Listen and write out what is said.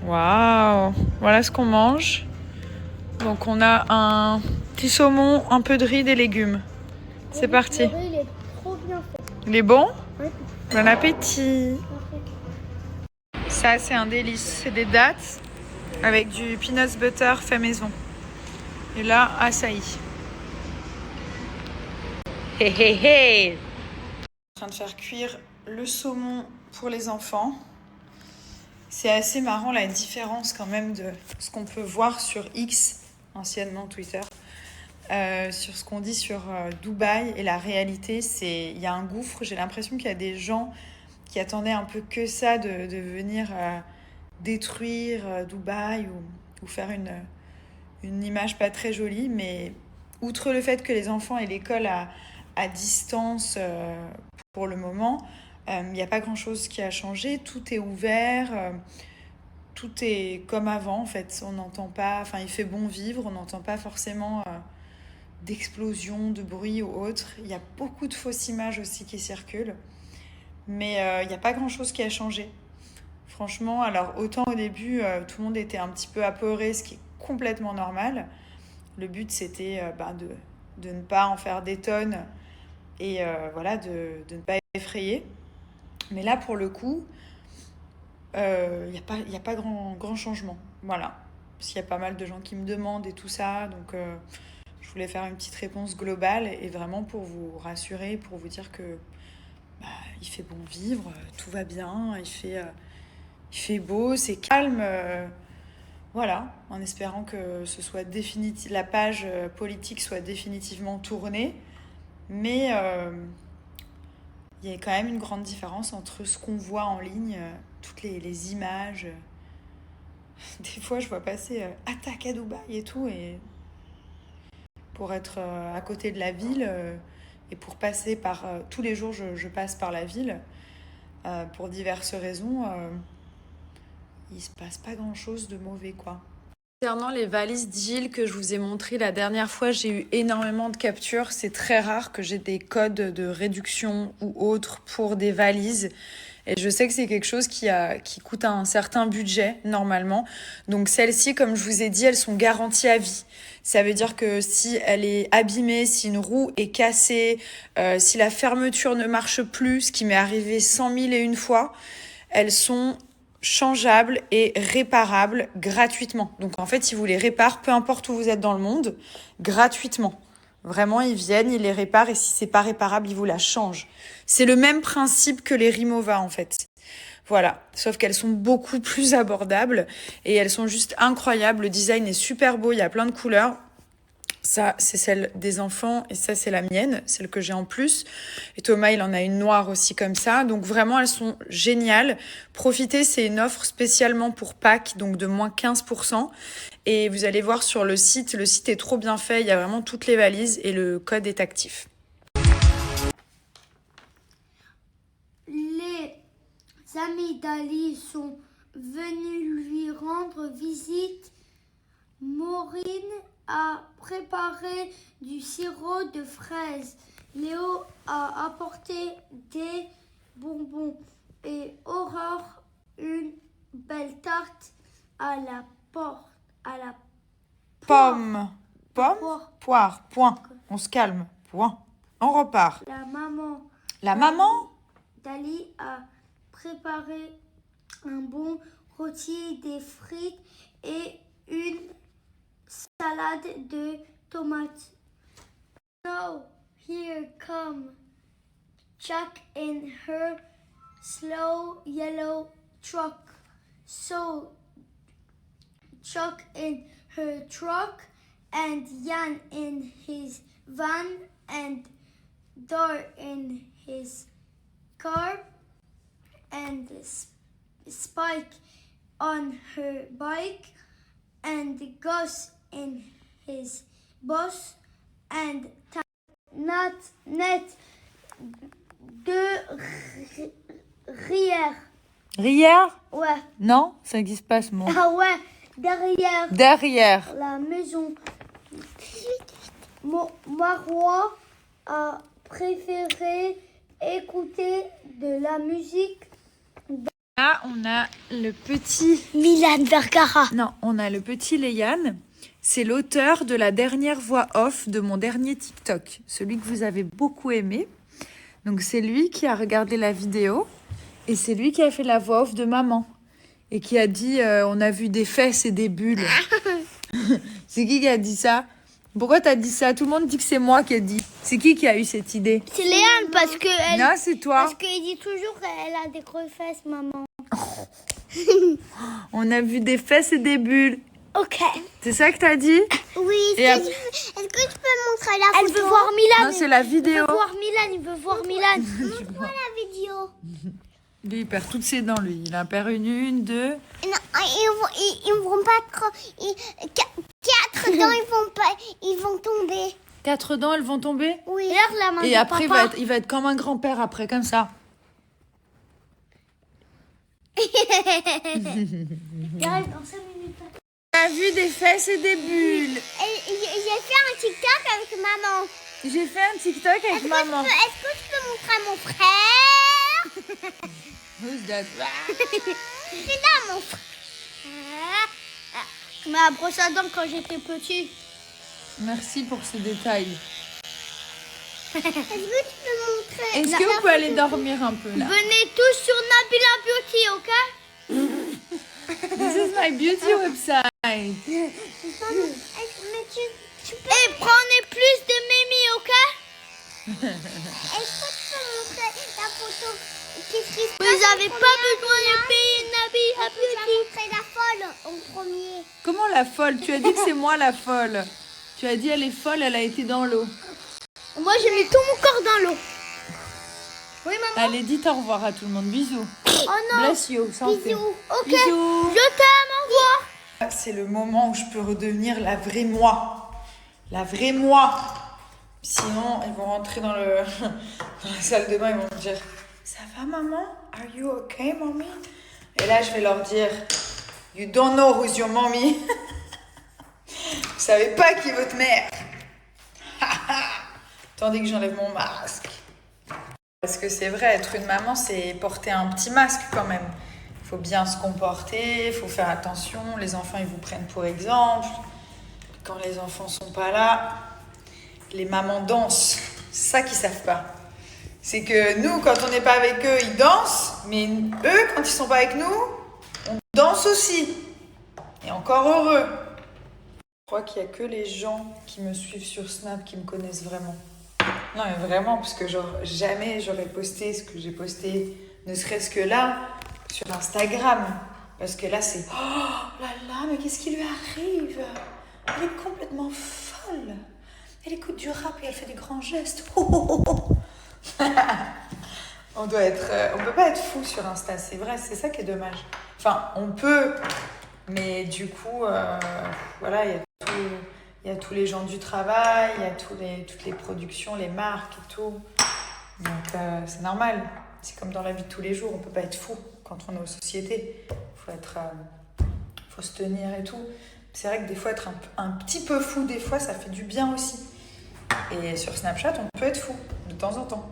Waouh! Voilà ce qu'on mange. Donc on a un petit saumon, un peu de riz, des légumes. C'est parti. Le riz, il est trop bien fait. Il est bon? Oui. Bon appétit! Ça, c'est un délice. C'est des dattes avec du peanut butter fait maison. Et là, açaï. Hé hé hé! En train de faire cuire le saumon pour les enfants. C'est assez marrant la différence quand même de ce qu'on peut voir sur X, anciennement Twitter, sur ce qu'on dit sur Dubaï et la réalité. Il y a un gouffre. J'ai l'impression qu'il y a des gens qui attendaient un peu que ça de venir détruire Dubaï ou faire une image pas très jolie. Mais outre le fait que les enfants aient l'école à distance pour le moment, il n'y a pas grand-chose qui a changé. Tout est ouvert. Tout est comme avant, en fait. On n'entend pas... Enfin, il fait bon vivre. On n'entend pas forcément d'explosion, de bruit ou autre. Il y a beaucoup de fausses images aussi qui circulent. Mais il n'y a pas grand-chose qui a changé. Franchement, alors autant au début, tout le monde était un petit peu apeuré, ce qui est complètement normal. Le but, c'était de ne pas en faire des tonnes et voilà, de ne pas effrayer. Mais là, pour le coup, y a pas grand changement. Voilà. Parce qu'il y a pas mal de gens qui me demandent et tout ça. Donc, je voulais faire une petite réponse globale et vraiment pour vous rassurer, pour vous dire que il fait bon vivre, tout va bien, il fait beau, c'est calme. Voilà, en espérant que ce soit la page politique soit définitivement tournée. Mais il y a quand même une grande différence entre ce qu'on voit en ligne, toutes les images. Des fois, je vois passer attaque à Dubaï et tout, et pour être à côté de la ville et pour passer par... tous les jours, je passe par la ville pour diverses raisons. Il se passe pas grand-chose de mauvais, quoi. Concernant les valises Jill que je vous ai montrées la dernière fois, j'ai eu énormément de captures. C'est très rare que j'ai des codes de réduction ou autres pour des valises. Et je sais que c'est quelque chose qui coûte un certain budget, normalement. Donc celles-ci, comme je vous ai dit, elles sont garanties à vie. Ça veut dire que si elle est abîmée, si une roue est cassée, si la fermeture ne marche plus, ce qui m'est arrivé 100 000 et une fois, elles sont changeables et réparables gratuitement. Donc en fait, ils vous les réparent, peu importe où vous êtes dans le monde, gratuitement. Vraiment, ils viennent, ils les réparent et si c'est pas réparable, ils vous la changent. C'est le même principe que les Rimowa en fait. Voilà, sauf qu'elles sont beaucoup plus abordables et elles sont juste incroyables. Le design est super beau, il y a plein de couleurs. Ça, c'est celle des enfants et ça, c'est la mienne, celle que j'ai en plus. Et Thomas, il en a une noire aussi comme ça. Donc vraiment, elles sont géniales. Profitez, c'est une offre spécialement pour Pâques, donc de moins 15%. Et vous allez voir sur le site est trop bien fait. Il y a vraiment toutes les valises et le code est actif. Les amis d'Ali sont venus lui rendre visite. Maureen a préparé du sirop de fraise. Léo a apporté des bonbons et Aurore une belle tarte à la Pomme, poire. poire, point. On se calme, point. On repart. La maman d'Ali a préparé un bon rôti, des frites et une salade de tomates. Now, here come Jack in her slow yellow truck. So, Chuck in her truck and Jan in his van and Dar in his car and Spike on her bike and Gus in his bus and Net de Rière. Rière? Ouais. Non, ça n'existe pas ce mot. Ah ouais, derrière la maison. Marois a préféré écouter de la musique Là, on a le petit... Milan Vergara. Non, on a le petit Léane. C'est l'auteur de la dernière voix off de mon dernier TikTok. Celui que vous avez beaucoup aimé. Donc, c'est lui qui a regardé la vidéo. Et c'est lui qui a fait la voix off de maman. Et qui a dit, on a vu des fesses et des bulles. C'est qui a dit ça? Pourquoi t'as dit ça? Tout le monde dit que c'est moi qui ai dit. C'est qui a eu cette idée? C'est Léane parce que elle... Non, c'est toi. Parce qu'il dit toujours qu'elle a des grosses fesses, maman. On a vu des fesses et des bulles. Ok. C'est ça que t'as dit? Oui. Et Est-ce que tu peux montrer la photo? Elle veut voir Milan. Non, c'est la vidéo. Il veut voir Milan. Il veut voir Milan. Montre-moi la vidéo. Lui, il perd toutes ses dents, lui. Il en perd une, deux. Non, ils vont pas trop. Quatre dents, ils vont tomber. 4 dents, elles vont tomber? Oui. Alors, la main Et de après, papa. il va être comme un grand-père après, comme ça. Regarde, dans 5 minutes. On a vu des fesses et des bulles. J'ai fait un TikTok avec maman. J'ai fait un TikTok avec maman. Est-ce que tu peux montrer à mon frère? Who's that? C'est là mon frère. Ma brosse à dents quand j'étais petit. Merci pour ce détail. Est-ce que tu peux montrer? Est-ce que vous pouvez aller dormir un peu là? Venez tous sur Nabila Beauty, ok? This is my beauty website. Mais tu peux... Et prenez plus de mémi, ok? Est-ce que tu peux montrer la photo? Qu'est-ce qui se passe? Vous n'avez pas besoin de payer Nabila Beauty. Tu as montré la folle en premier. Comment la folle? Tu as dit que c'est moi la folle. Tu as dit elle est folle, elle a été dans l'eau. Moi, j'ai mis tout mon corps dans l'eau. Oui, maman. Allez, dites au revoir à tout le monde. Bisous. Oh non. Bless you. Santé. Bisous. Ok. Bisous. Je t'aime, au revoir. C'est le moment où je peux redevenir la vraie moi. La vraie moi. Sinon, ils vont rentrer dans la salle de bain, ils vont me dire « Ça va, maman? Are you okay, mommy? » Et là, je vais leur dire « You don't know who's your mommy. » Vous savez pas qui est votre mère. Attendez que j'enlève mon masque. Parce que c'est vrai, être une maman, c'est porter un petit masque quand même. Il faut bien se comporter, il faut faire attention. Les enfants, ils vous prennent pour exemple. Quand les enfants sont pas là, les mamans dansent. C'est ça qu'ils savent pas. C'est que nous, quand on n'est pas avec eux, ils dansent. Mais eux, quand ils sont pas avec nous, on danse aussi. Et encore heureux. Je crois qu'il y a que les gens qui me suivent sur Snap qui me connaissent vraiment. Non, mais vraiment, parce que genre, jamais j'aurais posté ce que j'ai posté, ne serait-ce que là, sur Instagram. Parce que là, c'est « Oh là là, mais qu'est-ce qui lui arrive? Elle est complètement folle. Elle écoute du rap et elle fait des grands gestes. Oh, oh, oh. » On peut pas être fou sur Insta, c'est vrai, c'est ça qui est dommage. Enfin, on peut, mais du coup, voilà, il y a tous les gens du travail, il y a toutes les productions, les marques et tout. Donc, c'est normal. C'est comme dans la vie de tous les jours, on peut pas être fou quand on est aux sociétés. Faut se tenir et tout. C'est vrai que des fois, être un petit peu fou, des fois, ça fait du bien aussi. Et sur Snapchat, on peut être fou de temps en temps.